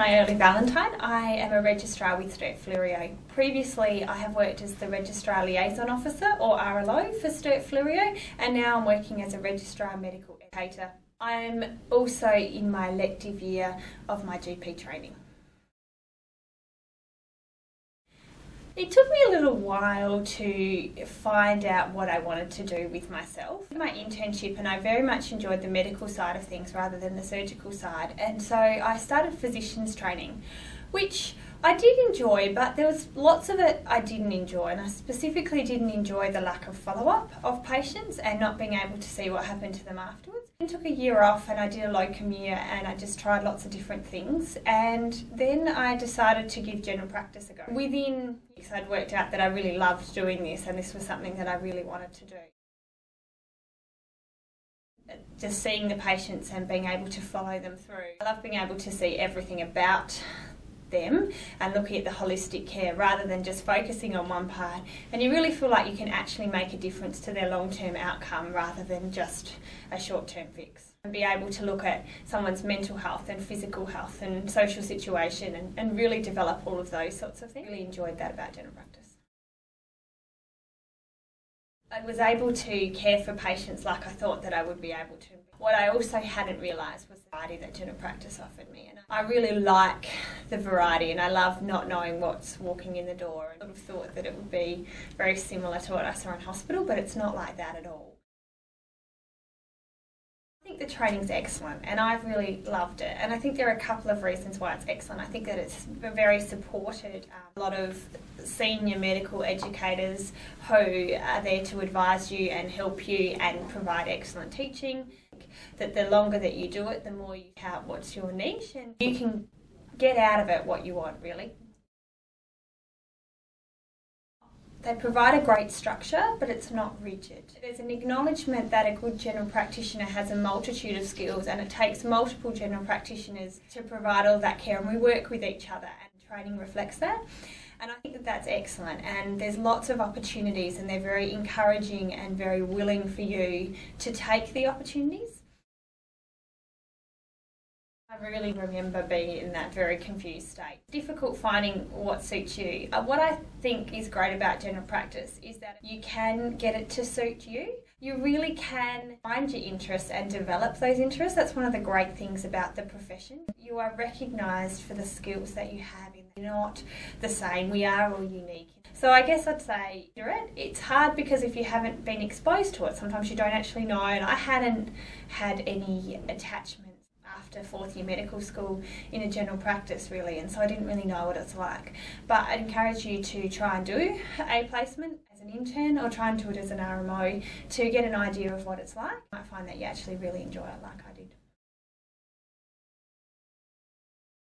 Nyoli Valentine. I am a registrar with Sturt Fleurieu. Previously, I have worked as the Registrar Liaison Officer, or RLO, for Sturt Fleurieu, and now I'm working as a Registrar Medical Educator. I'm also in my elective year of my GP training. It took me a little while to find out what I wanted to do with myself. My internship, and I very much enjoyed the medical side of things rather than the surgical side, and so I started physician's training, which I did enjoy, but there was lots of it I didn't enjoy, and I specifically didn't enjoy the lack of follow-up of patients and not being able to see what happened to them afterwards. I took a year off and I did a locum year and I just tried lots of different things, and then I decided to give general practice a go. Within weeks I'd worked out that I really loved doing this and this was something that I really wanted to do. Just seeing the patients and being able to follow them through. I love being able to see everything about them and looking at the holistic care rather than just focusing on one part, and you really feel like you can actually make a difference to their long-term outcome rather than just a short-term fix. And be able to look at someone's mental health and physical health and social situation and really develop all of those sorts of things. I really enjoyed that about general practice. I was able to care for patients like I thought that I would be able to. What I also hadn't realised was the variety that general practice offered me. And I really like the variety, and I love not knowing what's walking in the door. I sort of thought that it would be very similar to what I saw in hospital, but it's not like that at all. I think the training's excellent and I've really loved it, and I think there are a couple of reasons why it's excellent. I think that it's very supported. A lot of senior medical educators who are there to advise you and help you and provide excellent teaching. That the longer that you do it, the more you count what's your niche, and you can get out of it what you want, really. They provide a great structure, but it's not rigid. There's an acknowledgement that a good general practitioner has a multitude of skills, and it takes multiple general practitioners to provide all that care, and we work with each other, and training reflects that. And I think that that's excellent, and there's lots of opportunities, and they're very encouraging and very willing for you to take the opportunities. I really remember being in that very confused state. Difficult finding what suits you. What I think is great about general practice is that you can get it to suit you. You really can find your interests and develop those interests. That's one of the great things about the profession. You are recognised for the skills that you have. You're not the same. We are all unique. So I guess I'd say it's hard because if you haven't been exposed to it, sometimes you don't actually know, and I hadn't had any attachment after fourth year medical school in a general practice really, and so I didn't really know what it's like. But I'd encourage you to try and do a placement as an intern or try and do it as an RMO to get an idea of what it's like. You might find that you actually really enjoy it like I did.